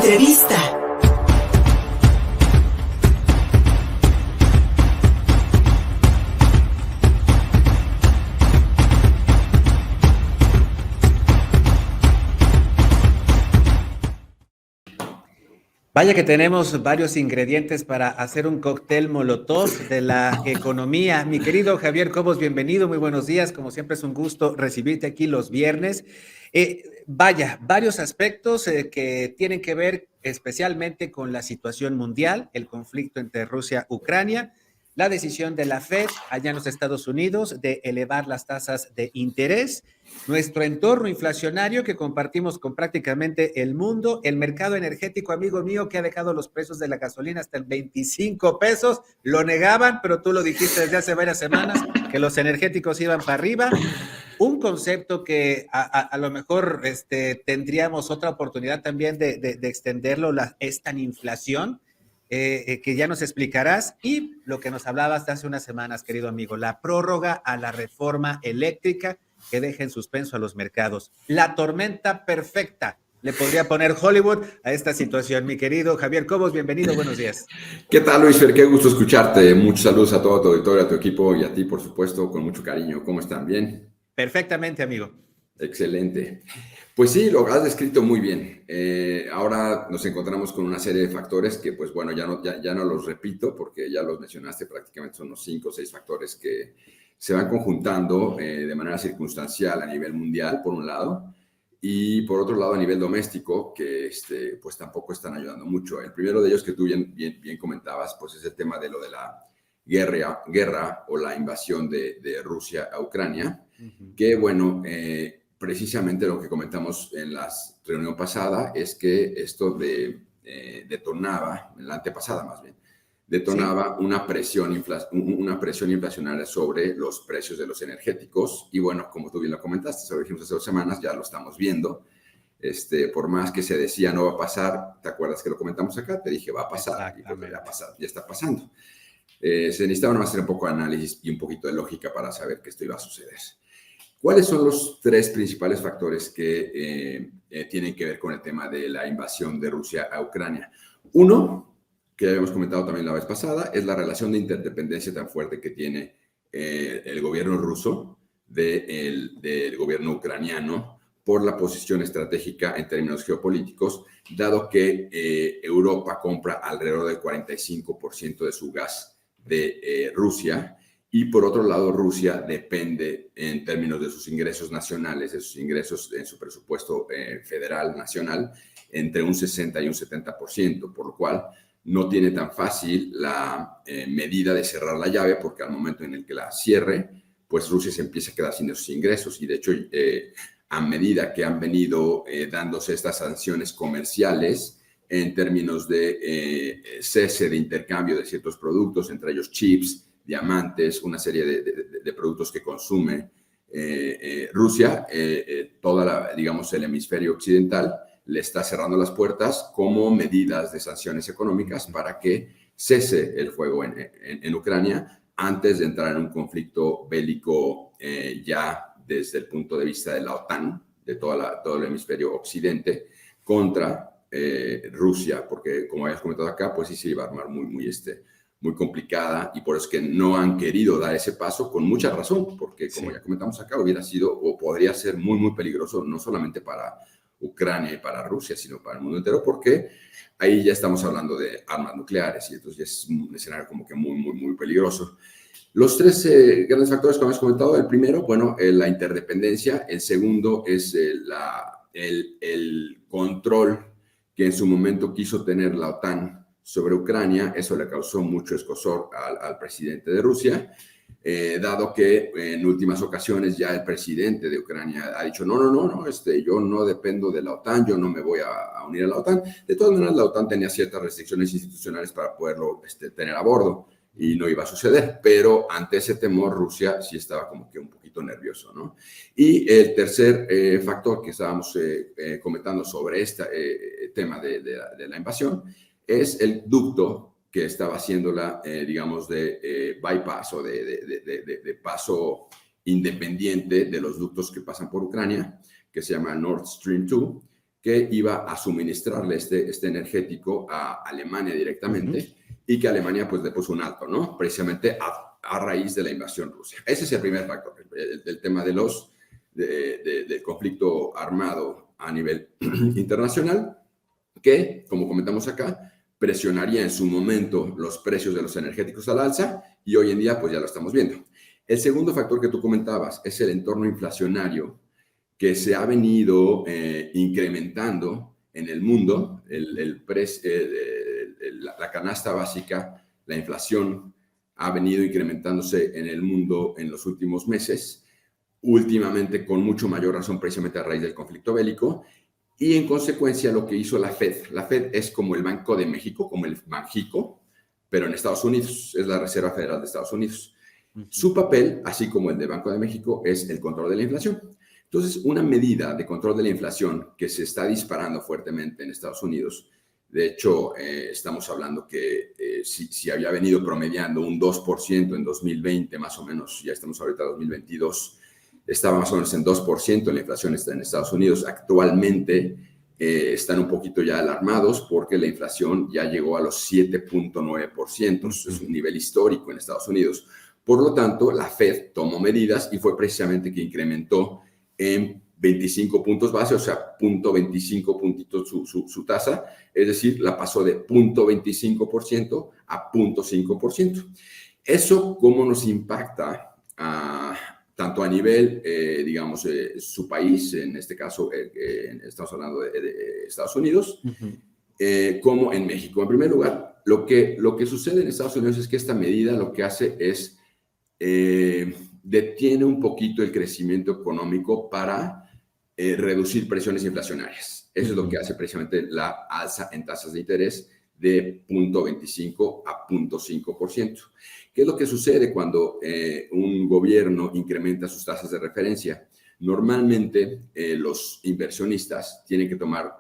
Entrevista. Vaya que tenemos varios ingredientes para hacer un cóctel molotov de la economía. Mi querido Javier Cobos, bienvenido, muy buenos días. Como siempre es un gusto recibirte aquí los viernes. Varios aspectos que tienen que ver especialmente con la situación mundial, el conflicto entre Rusia y Ucrania, la decisión de la Fed allá en los Estados Unidos de elevar las tasas de interés, nuestro entorno inflacionario que compartimos con prácticamente el mundo, el mercado energético, amigo mío, que ha dejado los precios de la gasolina hasta el 25 pesos, lo negaban, pero tú lo dijiste desde hace varias semanas, que los energéticos iban para arriba, un concepto que a lo mejor tendríamos otra oportunidad también de extenderlo, es tan inflación, que ya nos explicarás, y lo que nos hablabas de hace unas semanas, querido amigo, la prórroga a la reforma eléctrica que deja en suspenso a los mercados. La tormenta perfecta. Le podría poner Hollywood a esta situación. Mi querido Javier Cobos, bienvenido, buenos días. ¿Qué tal, Luis Fer? Qué gusto escucharte. Muchos saludos a todo tu auditorio, a tu equipo y a ti, por supuesto, con mucho cariño. ¿Cómo están? ¿Bien? Perfectamente, amigo. Excelente. Pues sí, lo has descrito muy bien. Ahora nos encontramos con una serie de factores que, pues bueno, ya no los repito porque ya los mencionaste, prácticamente son unos 5 o 6 factores que se van conjuntando de manera circunstancial a nivel mundial, por un lado, y por otro lado a nivel doméstico, que pues tampoco están ayudando mucho. El primero de ellos que tú bien comentabas, pues es el tema de lo de la guerra o la invasión de Rusia a Ucrania, que bueno, precisamente lo que comentamos en la reunión pasada es que esto detonaba, en la antepasada más bien, detonaba una presión inflacionaria sobre los precios de los energéticos. Y bueno, como tú bien lo comentaste, eso lo dijimos hace 2 semanas, ya lo estamos viendo. Por más que se decía no va a pasar, ¿te acuerdas que lo comentamos acá? Te dije va a pasar, y pues ya está pasando. Se necesitaba nomás hacer un poco de análisis y un poquito de lógica para saber que esto iba a suceder. ¿Cuáles son los 3 principales factores que tienen que ver con el tema de la invasión de Rusia a Ucrania? Uno, que habíamos comentado también la vez pasada, es la relación de interdependencia tan fuerte que tiene el gobierno ruso del gobierno ucraniano por la posición estratégica en términos geopolíticos, dado que Europa compra alrededor del 45% de su gas de Rusia. Y por otro lado, Rusia depende en términos de sus ingresos nacionales, de sus ingresos en su presupuesto federal nacional, entre un 60 y un 70%, por lo cual no tiene tan fácil la medida de cerrar la llave, porque al momento en el que la cierre, pues Rusia se empieza a quedar sin esos ingresos. Y de hecho, a medida que han venido dándose estas sanciones comerciales en términos de cese de intercambio de ciertos productos, entre ellos chips, diamantes, una serie de productos que consume Rusia, digamos, el hemisferio occidental le está cerrando las puertas como medidas de sanciones económicas para que cese el fuego en Ucrania antes de entrar en un conflicto bélico ya desde el punto de vista de la OTAN, de todo el hemisferio occidente, contra Rusia, porque como habías comentado acá, pues sí se iba a armar muy complicada, y por eso es que no han querido dar ese paso, con mucha razón, porque como ya comentamos acá, hubiera sido o podría ser muy peligroso, no solamente para Ucrania y para Rusia, sino para el mundo entero, porque ahí ya estamos hablando de armas nucleares, y entonces ya es un escenario como que muy peligroso. Los 3 grandes factores que hemos comentado: el primero, bueno, la interdependencia; el segundo es el control que en su momento quiso tener la OTAN sobre Ucrania. Eso le causó mucho escozor al presidente de Rusia, dado que en últimas ocasiones ya el presidente de Ucrania ha dicho no, yo no dependo de la OTAN, yo no me voy a unir a la OTAN. De todas maneras, la OTAN tenía ciertas restricciones institucionales para poderlo tener a bordo, y no iba a suceder, pero ante ese temor Rusia sí estaba como que un poquito nervioso, ¿no? Y el tercer factor que estábamos comentando sobre este tema de la invasión es el ducto que estaba haciéndola, digamos, de bypass o de paso independiente de los ductos que pasan por Ucrania, que se llama Nord Stream 2, que iba a suministrarle este energético a Alemania directamente y que Alemania pues le puso un alto, ¿no? Precisamente a raíz de la invasión rusa. Ese es el primer factor, el tema de del conflicto armado a nivel internacional, que, como comentamos acá, presionaría en su momento los precios de los energéticos al alza y hoy en día pues ya lo estamos viendo. El segundo factor que tú comentabas es el entorno inflacionario que se ha venido incrementando en el mundo, la canasta básica, la inflación ha venido incrementándose en el mundo en los últimos meses, últimamente con mucho mayor razón precisamente a raíz del conflicto bélico, y en consecuencia lo que hizo la Fed es como el Banco de México, como el Banjico, pero en Estados Unidos, es la Reserva Federal de Estados Unidos. Su papel, así como el de Banco de México, es el control de la inflación. Entonces, una medida de control de la inflación que se está disparando fuertemente en Estados Unidos, de hecho, estamos hablando que si había venido promediando un 2% en 2020, más o menos, ya estamos ahorita en 2022, estaba más o menos en 2% la inflación está en Estados Unidos. Actualmente están un poquito ya alarmados porque la inflación ya llegó a los 7.9%, es un nivel histórico en Estados Unidos. Por lo tanto, la Fed tomó medidas y fue precisamente que incrementó en 25 puntos base, o sea, 0.25 puntitos su tasa, es decir, la pasó de 0.25% a 0.5%. ¿Eso cómo nos impacta tanto a nivel, digamos, su país, en este caso estamos hablando de Estados Unidos, como en México? En primer lugar, lo que sucede en Estados Unidos es que esta medida lo que hace es detiene un poquito el crecimiento económico para reducir presiones inflacionarias. Eso es lo que hace precisamente la alza en tasas de interés de 0.25 a 0.5%. ¿Qué es lo que sucede cuando un gobierno incrementa sus tasas de referencia? Normalmente los inversionistas tienen que tomar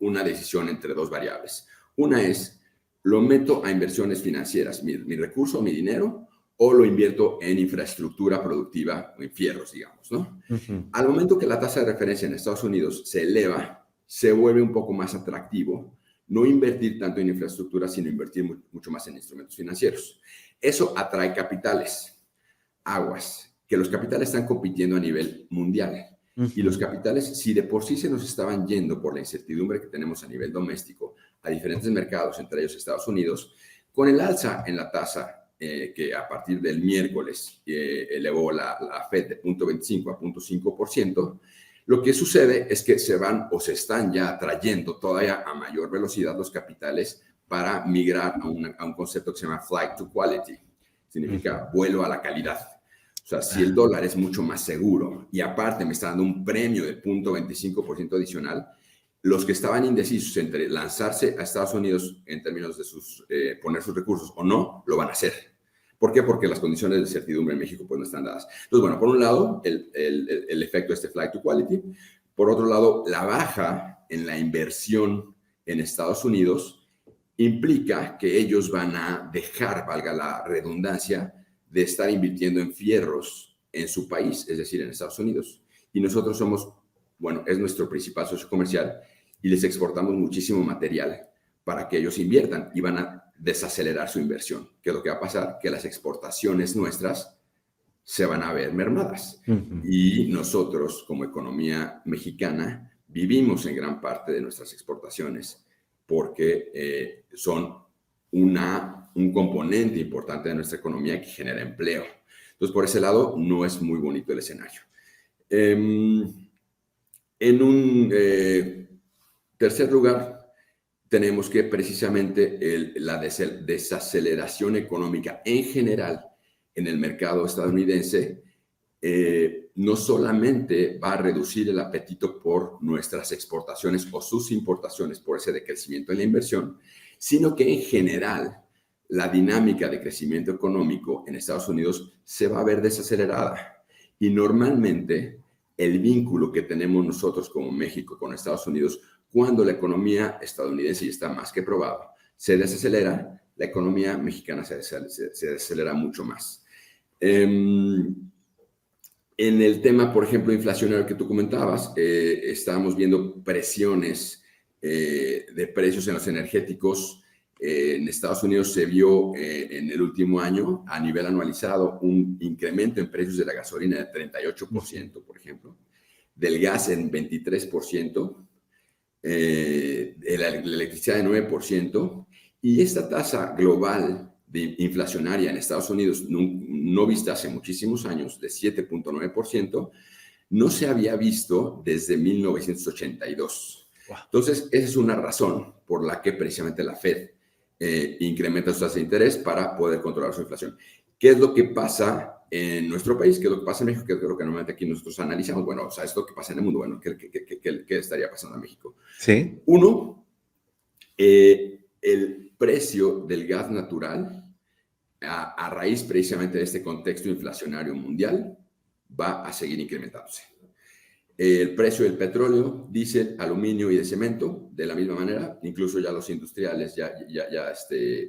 una decisión entre dos variables. Una es, ¿lo meto a inversiones financieras, mi recurso, mi dinero, o lo invierto en infraestructura productiva o en fierros, digamos, ¿no? Al momento que la tasa de referencia en Estados Unidos se eleva, se vuelve un poco más atractivo no invertir tanto en infraestructura, sino invertir mucho más en instrumentos financieros. Eso atrae capitales, aguas, que los capitales están compitiendo a nivel mundial. Y los capitales, si de por sí se nos estaban yendo por la incertidumbre que tenemos a nivel doméstico a diferentes mercados, entre ellos Estados Unidos, con el alza en la tasa que a partir del miércoles elevó la Fed de 0.25 a 0.5%, lo que sucede es que se van o se están ya atrayendo todavía a mayor velocidad los capitales para migrar a un concepto que se llama flight to quality. Significa vuelo a la calidad. O sea, si el dólar es mucho más seguro y aparte me está dando un premio de 0.25% adicional, los que estaban indecisos entre lanzarse a Estados Unidos en términos de poner sus recursos o no, lo van a hacer. ¿Por qué? Porque las condiciones de certidumbre en México pues no están dadas. Entonces, bueno, por un lado, el efecto de este flight to quality. Por otro lado, la baja en la inversión en Estados Unidos implica que ellos van a dejar, valga la redundancia, de estar invirtiendo en fierros en su país, es decir, en Estados Unidos. Y nosotros somos, bueno, es nuestro principal socio comercial y les exportamos muchísimo material para que ellos inviertan y van a desacelerar su inversión. ¿Qué es lo que va a pasar? Que las exportaciones nuestras se van a ver mermadas. Y nosotros, como economía mexicana, vivimos en gran parte de nuestras exportaciones porque son un componente importante de nuestra economía que genera empleo. Entonces, por ese lado, no es muy bonito el escenario. En un tercer lugar, tenemos que precisamente la desaceleración económica en general en el mercado estadounidense no solamente va a reducir el apetito por nuestras exportaciones o sus importaciones por ese decrecimiento en la inversión, sino que en general la dinámica de crecimiento económico en Estados Unidos se va a ver desacelerada. Y normalmente el vínculo que tenemos nosotros como México con Estados Unidos, cuando la economía estadounidense, y está más que probado, se desacelera, la economía mexicana se desacelera mucho más. En el tema, por ejemplo, inflacionario que tú comentabas, estábamos viendo presiones de precios en los energéticos. En Estados Unidos se vio en el último año, a nivel anualizado, un incremento en precios de la gasolina de 38%, por ejemplo, del gas en 23%, la electricidad de 9%, y esta tasa global de inflacionaria en Estados Unidos, no vista hace muchísimos años, de 7.9%, no se había visto desde 1982. Wow. Entonces, esa es una razón por la que precisamente la Fed incrementa sus tasas de interés para poder controlar su inflación. ¿Qué es lo que pasa en nuestro país? ¿Qué es lo que pasa en México? ¿Qué es lo que normalmente aquí nosotros analizamos? Bueno, o sea, es lo que pasa en el mundo. Bueno, ¿qué estaría pasando en México? Sí. Uno, el precio del gas natural, a raíz precisamente de este contexto inflacionario mundial, va a seguir incrementándose. El precio del petróleo, diésel, aluminio y de cemento, de la misma manera. Incluso ya los industriales ya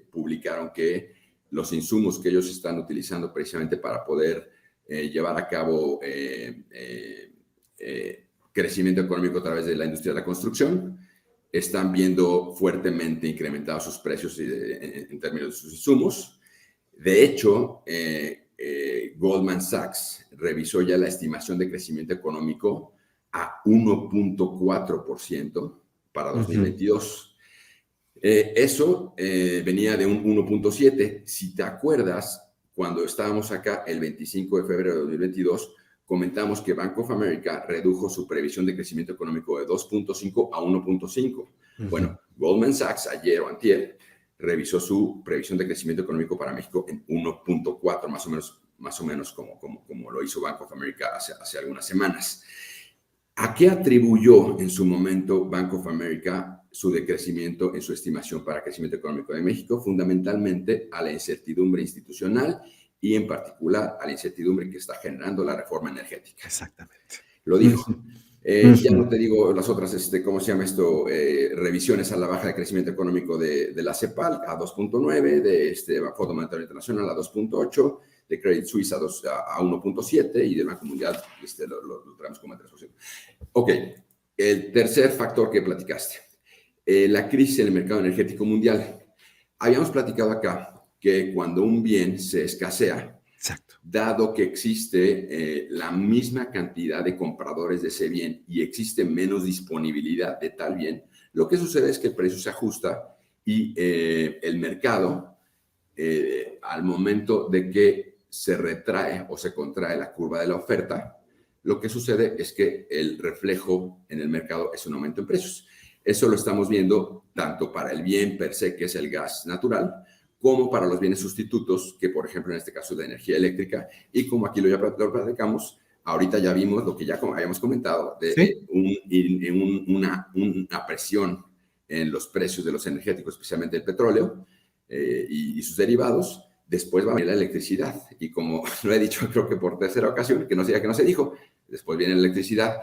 publicaron que los insumos que ellos están utilizando precisamente para poder llevar a cabo crecimiento económico a través de la industria de la construcción, están viendo fuertemente incrementados sus precios en términos de sus insumos. De hecho, Goldman Sachs revisó ya la estimación de crecimiento económico a 1.4% para 2022. Eso venía de un 1.7. Si te acuerdas, cuando estábamos acá el 25 de febrero de 2022, comentamos que Bank of America redujo su previsión de crecimiento económico de 2.5 a 1.5. Bueno, Goldman Sachs ayer o antier revisó su previsión de crecimiento económico para México en 1.4, más o menos como lo hizo Bank of America hace algunas semanas. ¿A qué atribuyó en su momento Bank of America su decrecimiento en su estimación para crecimiento económico de México? Fundamentalmente a la incertidumbre institucional y en particular a la incertidumbre que está generando la reforma energética. Exactamente. Lo dijo. Ya no te digo las otras, ¿cómo se llama esto? Revisiones a la baja de crecimiento económico de la CEPAL a 2.9, de Fondo Monetario Internacional a 2.8, de Credit Suisse a 1.7 y del Banco Mundial lo traemos como a 3%. Ok, el tercer factor que platicaste, la crisis en el mercado energético mundial. Habíamos platicado acá que cuando un bien se escasea, exacto, dado que existe la misma cantidad de compradores de ese bien y existe menos disponibilidad de tal bien, lo que sucede es que el precio se ajusta y el mercado, al momento de que se retrae o se contrae la curva de la oferta, lo que sucede es que el reflejo en el mercado es un aumento en precios. Eso lo estamos viendo tanto para el bien per se, que es el gas natural, como para los bienes sustitutos, que por ejemplo en este caso de energía eléctrica, y como aquí lo platicamos, ahorita ya vimos lo que ya habíamos comentado, de ¿sí? una presión en los precios de los energéticos, especialmente el petróleo y sus derivados. Después va a venir la electricidad, y como lo he dicho creo que por tercera ocasión, que no sea que no se dijo, después viene la electricidad,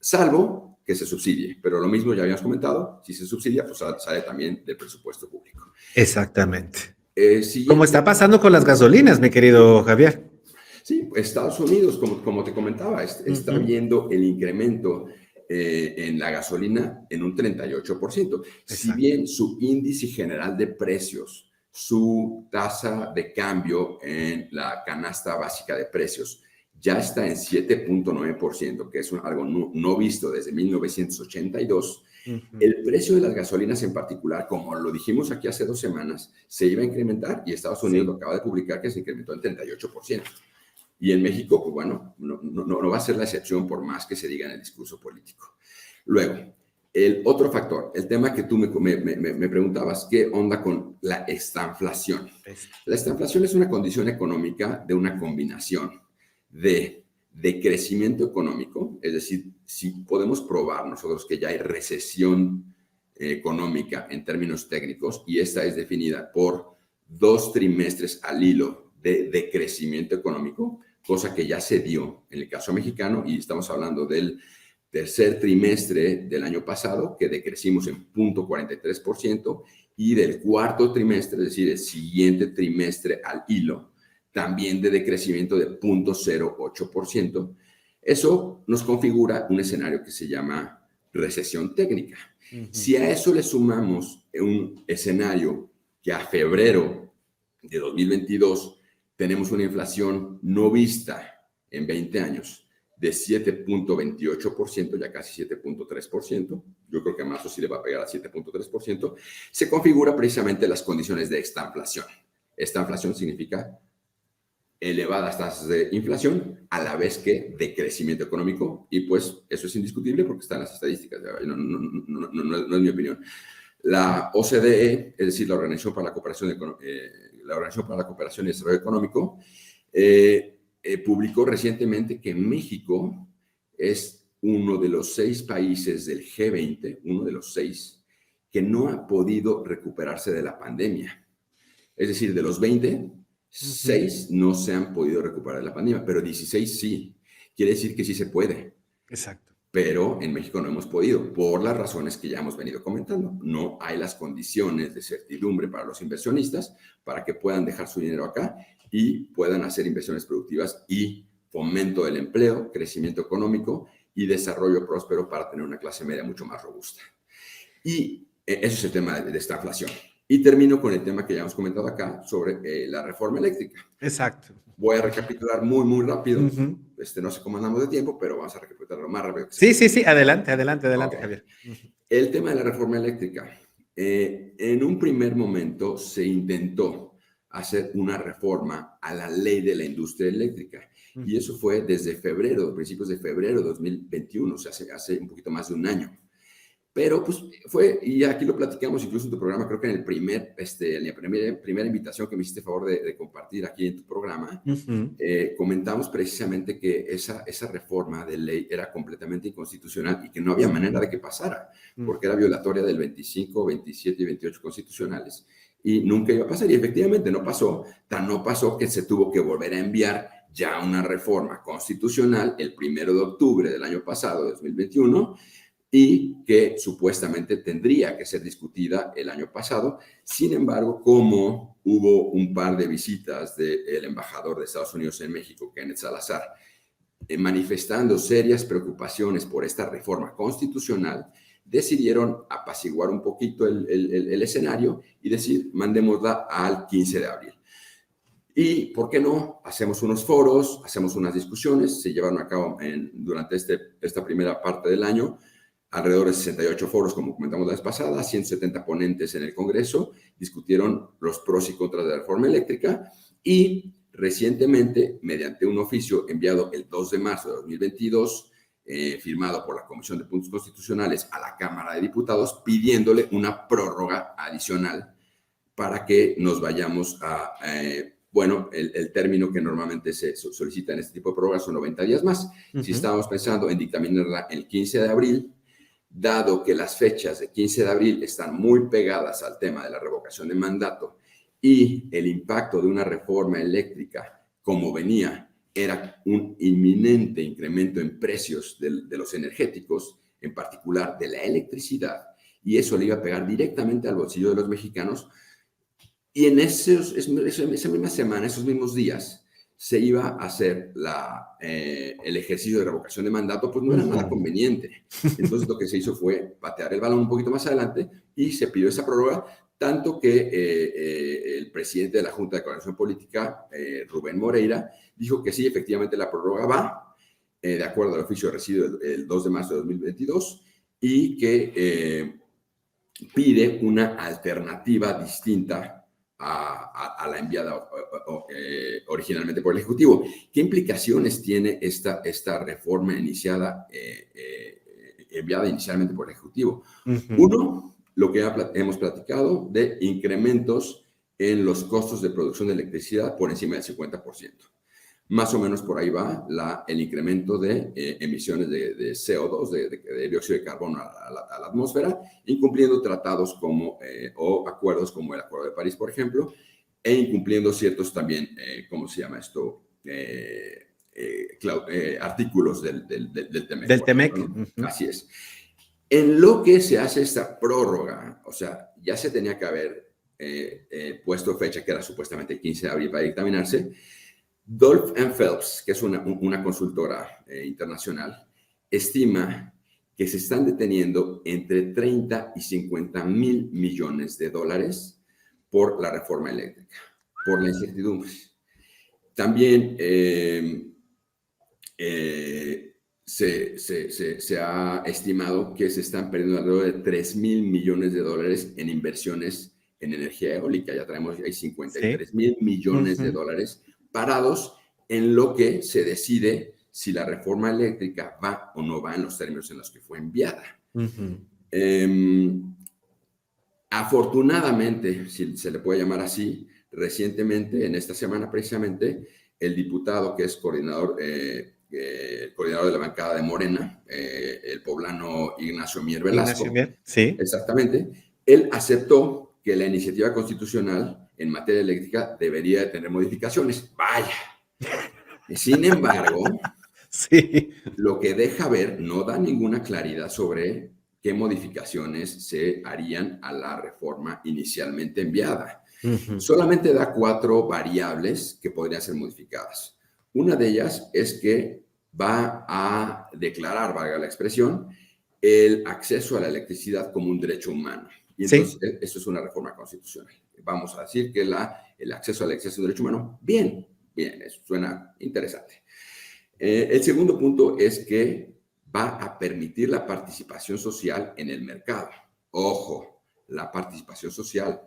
salvo que se subsidie, pero lo mismo ya habíamos comentado, si se subsidia, pues sale también del presupuesto público. Exactamente. Siguiente. Como está pasando con las gasolinas, mi querido Javier. Sí, Estados Unidos, como te comentaba, está viendo el incremento en la gasolina en un 38%. Si bien su índice general de precios, su tasa de cambio en la canasta básica de precios ya está en 7.9%, que es algo no visto desde 1982, el precio de las gasolinas en particular, como lo dijimos aquí hace 2 semanas, se iba a incrementar y Estados Unidos lo acaba de publicar que se incrementó en 38%. Y en México, pues bueno, no va a ser la excepción por más que se diga en el discurso político. Luego, el otro factor, el tema que tú me preguntabas, ¿qué onda con la estanflación? La estanflación es una condición económica de una combinación de crecimiento económico, es decir, si podemos probar nosotros que ya hay recesión económica en términos técnicos, y esta es definida por 2 trimestres al hilo de decrecimiento económico, cosa que ya se dio en el caso mexicano, y estamos hablando del tercer trimestre del año pasado, que decrecimos en 0.43%, y del cuarto trimestre, es decir, el siguiente trimestre al hilo, también de decrecimiento de 0.08%. Eso nos configura un escenario que se llama recesión técnica. Si a eso le sumamos un escenario que a febrero de 2022 tenemos una inflación no vista en 20 años de 7.28%, ya casi 7.3%, yo creo que a marzo sí le va a pegar a 7.3%, se configura precisamente las condiciones de esta inflación. Esta inflación significa elevadas tasas de inflación a la vez que de crecimiento económico, y pues eso es indiscutible porque está en las estadísticas, no es mi opinión. La OCDE, es decir, la Organización para la Cooperación y Desarrollo Económico, publicó recientemente que México es uno de los 6 países del G20, uno de los 6, que no ha podido recuperarse de la pandemia. Es decir, de los 20, 6 no se han podido recuperar de la pandemia, pero 16 sí. Quiere decir que sí se puede. Exacto. Pero en México no hemos podido, por las razones que ya hemos venido comentando. No hay las condiciones de certidumbre para los inversionistas para que puedan dejar su dinero acá y puedan hacer inversiones productivas y fomento del empleo, crecimiento económico y desarrollo próspero para tener una clase media mucho más robusta. Y ese es el tema de esta inflación. Y termino con el tema que ya hemos comentado acá sobre la reforma eléctrica. Exacto. Voy a recapitular muy rápido. No sé cómo andamos de tiempo, pero vamos a recapitular lo más rápido que Sí. Adelante, okay. Javier. El tema de la reforma eléctrica. En un primer momento se intentó hacer una reforma a la ley de la industria eléctrica. Y eso fue desde febrero, principios de febrero de 2021, o sea, hace un poquito más de un año. Pero pues fue, y aquí lo platicamos incluso en tu programa, creo que en la primera invitación que me hiciste favor de compartir aquí en tu programa, comentamos precisamente que esa reforma de ley era completamente inconstitucional y que no había manera de que pasara, porque era violatoria del 25, 27 y 28 constitucionales y nunca iba a pasar. Y efectivamente no pasó, no pasó que se tuvo que volver a enviar ya una reforma constitucional el 1 de octubre del año pasado, 2021, y que supuestamente tendría que ser discutida el año pasado. Sin embargo, como hubo un par de visitas del embajador de Estados Unidos en México, Kenneth Salazar, manifestando serias preocupaciones por esta reforma constitucional, decidieron apaciguar un poquito el escenario y decir, mandémosla al 15 de abril. Y, ¿por qué no? Hacemos unos foros, hacemos unas discusiones, se llevaron a cabo durante esta primera parte del año, alrededor de 68 foros, como comentamos la vez pasada, 170 ponentes en el Congreso, discutieron los pros y contras de la reforma eléctrica y recientemente, mediante un oficio enviado el 2 de marzo de 2022, firmado por la Comisión de Puntos Constitucionales a la Cámara de Diputados, pidiéndole una prórroga adicional para que nos vayamos a... el término que normalmente se solicita en este tipo de prórrogas son 90 días más. Si estábamos pensando en dictaminarla el 15 de abril, dado que las fechas de 15 de abril están muy pegadas al tema de la revocación de mandato y el impacto de una reforma eléctrica, como venía, era un inminente incremento en precios de los energéticos, en particular de la electricidad, y eso le iba a pegar directamente al bolsillo de los mexicanos. Y en esa misma semana, esos mismos días, se iba a hacer el ejercicio de revocación de mandato, pues no era nada conveniente. Entonces lo que se hizo fue patear el balón un poquito más adelante y se pidió esa prórroga, tanto que el presidente de la Junta de Coordinación Política, Rubén Moreira, dijo que sí, efectivamente la prórroga va, de acuerdo al oficio recibido el 2 de marzo de 2022, y que pide una alternativa distinta a la enviada originalmente por el Ejecutivo. ¿Qué implicaciones tiene esta reforma enviada inicialmente por el Ejecutivo? Uno, lo que hemos platicado de incrementos en los costos de producción de electricidad por encima del 50%. Más o menos por ahí va el incremento de emisiones de CO2, de dióxido de carbono a la atmósfera, incumpliendo tratados o acuerdos como el Acuerdo de París, por ejemplo, e incumpliendo ciertos también, ¿cómo se llama esto? Artículos del TEMEC. Del TEMEC. ¿No? Así es. En lo que se hace esta prórroga, o sea, ya se tenía que haber puesto fecha, que era supuestamente el 15 de abril para dictaminarse. Dolph Phelps, que es una consultora internacional, estima que se están deteniendo entre 30 y 50 mil millones de dólares por la reforma eléctrica, por la incertidumbre. También se ha estimado que se están perdiendo alrededor de 3 mil millones de dólares en inversiones en energía eólica. Ya traemos hay 53 mil millones de dólares parados en lo que se decide si la reforma eléctrica va o no va en los términos en los que fue enviada. Afortunadamente, si se le puede llamar así, recientemente, en esta semana precisamente, el diputado que es coordinador de la bancada de Morena, el poblano Ignacio Mier Velasco, sí. Exactamente, él aceptó que la iniciativa constitucional en materia eléctrica debería de tener modificaciones. Vaya. Sin embargo, sí. Lo que deja ver no da ninguna claridad sobre qué modificaciones se harían a la reforma inicialmente enviada. Solamente da 4 variables que podrían ser modificadas. Una de ellas es que va a declarar, valga la expresión, el acceso a la electricidad como un derecho humano. Y entonces eso es una reforma constitucional. Vamos a decir que el acceso a la electricidad es un derecho humano. Bien, eso suena interesante. El segundo punto es que va a permitir la participación social en el mercado. Ojo, la participación social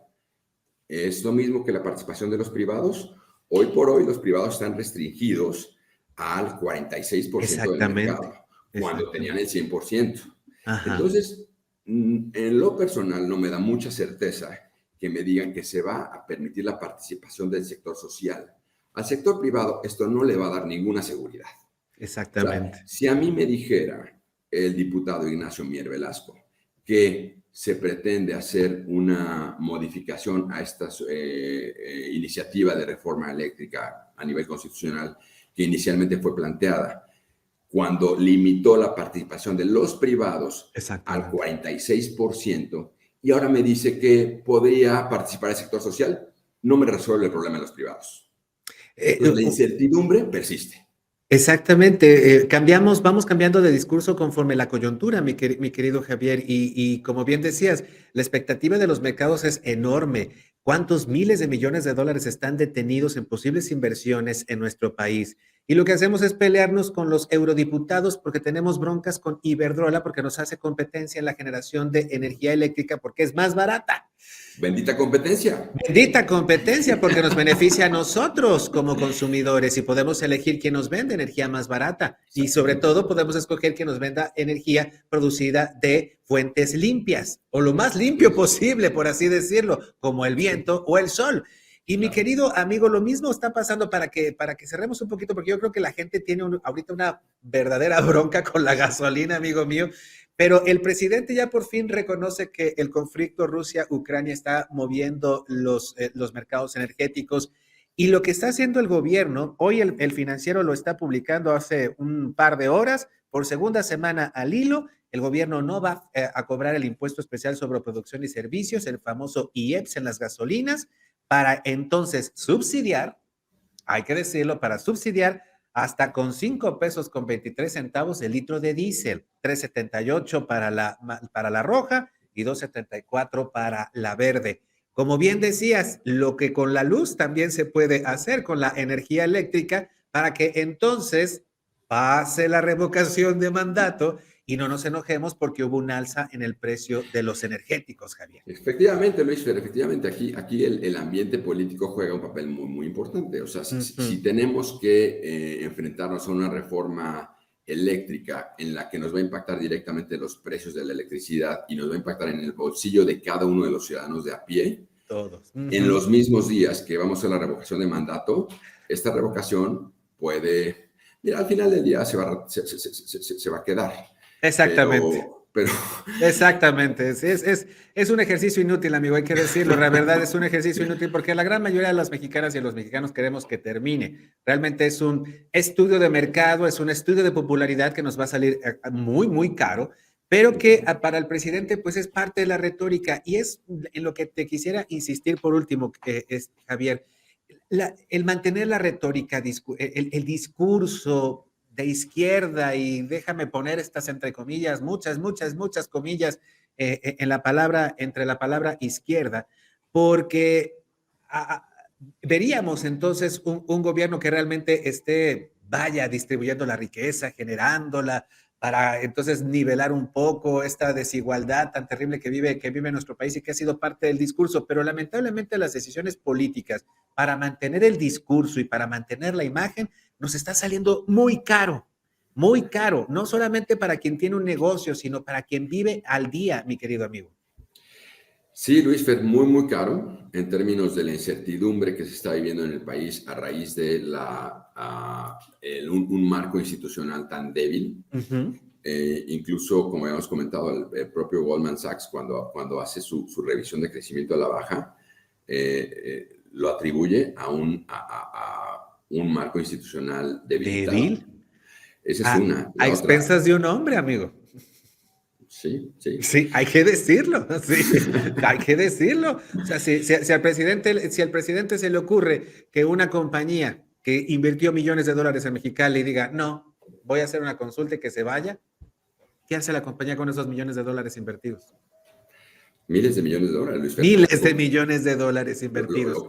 es lo mismo que la participación de los privados. Hoy por hoy los privados están restringidos al 46% del mercado, cuando tenían el 100%. Ajá. Entonces, en lo personal no me da mucha certeza que me digan que se va a permitir la participación del sector social. Al sector privado esto no le va a dar ninguna seguridad. Exactamente. O sea, si a mí me dijera el diputado Ignacio Mier Velasco que se pretende hacer una modificación a esta iniciativa de reforma eléctrica a nivel constitucional que inicialmente fue planteada, cuando limitó la participación de los privados al 46%, y ahora me dice que podría participar el sector social, no me resuelve el problema de los privados. Entonces, la incertidumbre persiste. Exactamente, vamos cambiando de discurso conforme la coyuntura, mi querido Javier, y como bien decías, la expectativa de los mercados es enorme. ¿Cuántos miles de millones de dólares están detenidos en posibles inversiones en nuestro país? Y lo que hacemos es pelearnos con los eurodiputados porque tenemos broncas con Iberdrola porque nos hace competencia en la generación de energía eléctrica porque es más barata. Bendita competencia. Bendita competencia porque nos beneficia a nosotros como consumidores y podemos elegir quién nos vende energía más barata y sobre todo podemos escoger quién nos venda energía producida de fuentes limpias o lo más limpio posible, por así decirlo, como el viento o el sol. Y mi querido amigo, lo mismo está pasando para que cerremos un poquito, porque yo creo que la gente tiene ahorita una verdadera bronca con la gasolina, amigo mío. Pero el presidente ya por fin reconoce que el conflicto Rusia-Ucrania está moviendo los mercados energéticos y lo que está haciendo el gobierno, hoy el Financiero lo está publicando hace un par de horas, por segunda semana al hilo, el gobierno no va a cobrar el impuesto especial sobre producción y servicios, el famoso IEPS en las gasolinas, para entonces subsidiar, hay que decirlo, para subsidiar hasta con 5 pesos con 23 centavos el litro de diésel, 3.78 para la roja y 2.74 para la verde. Como bien decías, lo que con la luz también se puede hacer con la energía eléctrica para que entonces pase la revocación de mandato y no nos enojemos porque hubo un alza en el precio de los energéticos, Javier. Efectivamente, Luis, pero efectivamente aquí el ambiente político juega un papel muy, muy importante. O sea, si tenemos que enfrentarnos a una reforma eléctrica en la que nos va a impactar directamente los precios de la electricidad y nos va a impactar en el bolsillo de cada uno de los ciudadanos de a pie, todos. En los mismos días que vamos a la revocación de mandato, esta revocación puede, mira, al final del día se va a quedar. Exactamente. Pero... Exactamente, es un ejercicio inútil, amigo, hay que decirlo, la verdad es un ejercicio inútil porque la gran mayoría de las mexicanas y de los mexicanos queremos que termine. Realmente es un estudio de mercado, es un estudio de popularidad que nos va a salir muy, muy caro, pero que para el presidente pues es parte de la retórica y es en lo que te quisiera insistir por último, Javier. el mantener la retórica, el discurso de izquierda, y déjame poner estas entre comillas, muchas comillas en la palabra, entre la palabra izquierda, porque a, veríamos entonces un gobierno que realmente esté, vaya, distribuyendo la riqueza, generándola, para entonces nivelar un poco esta desigualdad tan terrible que vive nuestro país y que ha sido parte del discurso. Pero lamentablemente las decisiones políticas para mantener el discurso y para mantener la imagen nos está saliendo muy caro, no solamente para quien tiene un negocio, sino para quien vive al día, mi querido amigo. Sí, Luis Fer, muy caro en términos de la incertidumbre que se está viviendo en el país a raíz de un marco institucional tan débil. Incluso, como habíamos comentado, el propio Goldman Sachs, cuando hace su revisión de crecimiento a la baja, lo atribuye a un marco institucional debilitado. ¿Débil? Esa es una. A expensas de un hombre, amigo. Sí, sí. Sí, hay que decirlo, sí, hay que decirlo. O sea, si al presidente se le ocurre que una compañía que invirtió millones de dólares en Mexicali diga, no, voy a hacer una consulta y que se vaya, ¿qué hace la compañía con esos millones de dólares invertidos? Miles de millones de dólares, Luis Miles Fernando. de millones de dólares invertidos.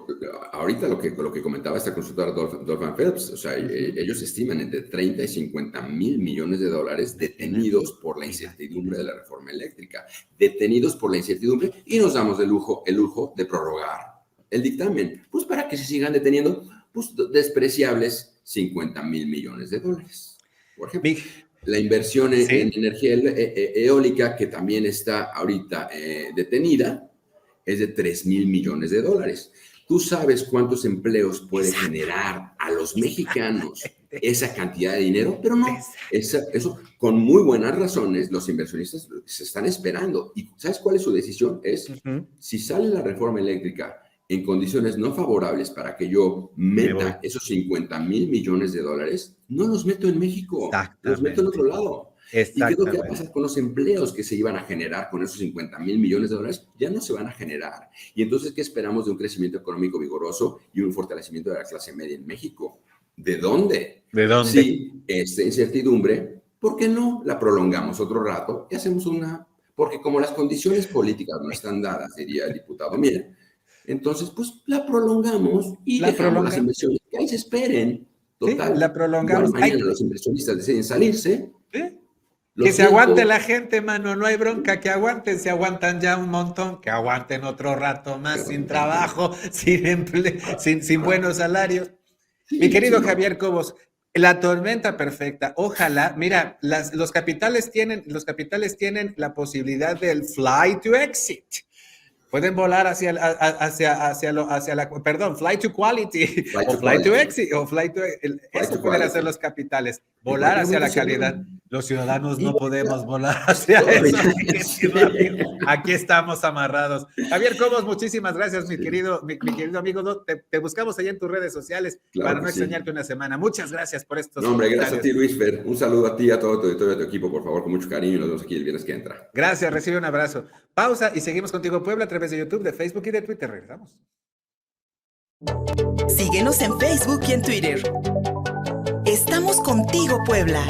Ahorita lo que comentaba esta consultora Dolphin Phelps, o sea, ellos estiman entre 30 y 50 mil millones de dólares detenidos por la incertidumbre de la reforma eléctrica, detenidos por la incertidumbre, y nos damos el lujo de prorrogar el dictamen, pues para que se sigan deteniendo, pues despreciables 50 mil millones de dólares, por ejemplo. La inversión en energía eólica, que también está ahorita detenida, es de 3 mil millones de dólares. ¿Tú sabes cuántos empleos puede generar a los mexicanos esa cantidad de dinero? Pero no, eso con muy buenas razones los inversionistas se están esperando. ¿Y sabes cuál es su decisión? Es, si sale la reforma eléctrica en condiciones no favorables para que yo meta esos 50 mil millones de dólares, no los meto en México, los meto en otro lado. ¿Y qué es lo que va a pasar con los empleos que se iban a generar con esos 50 mil millones de dólares? Ya no se van a generar. Y entonces, ¿qué esperamos de un crecimiento económico vigoroso y un fortalecimiento de la clase media en México? ¿De dónde? ¿De dónde? Sí, esta incertidumbre, ¿por qué no la prolongamos otro rato y hacemos una? Porque como las condiciones políticas no están dadas, diría el diputado Mier, entonces, pues la prolongamos y dejamos las inversiones que ahí se esperen. Total, sí, la prolongamos. Igual mañana los inversionistas deciden salirse. ¿Sí? Que se aguante la gente, mano, no hay bronca, que aguanten, se aguantan ya un montón, que aguanten otro rato más sin trabajo, sin buenos salarios. Sí, mi querido Javier Cobos, la tormenta perfecta, ojalá, mira, los capitales tienen la posibilidad del fly to exit. Pueden volar hacia fly to quality, o fly to exit, o fly to, eso pueden hacer los capitales, volar hacia la calidad. Los ciudadanos no podemos volar hacia eso. Aquí estamos amarrados. Javier Cobos, muchísimas gracias, mi querido amigo. Te buscamos allá en tus redes sociales para no extrañarte una semana. Muchas gracias por estos comentarios. Gracias a ti, Luis Fer. Un saludo a ti, a todo tu equipo, por favor, con mucho cariño, y nos vemos aquí el viernes que entra. Gracias, recibe un abrazo. Pausa y seguimos contigo, Puebla, a través de YouTube, de Facebook y de Twitter. Regresamos. Síguenos en Facebook y en Twitter. Estamos contigo, Puebla.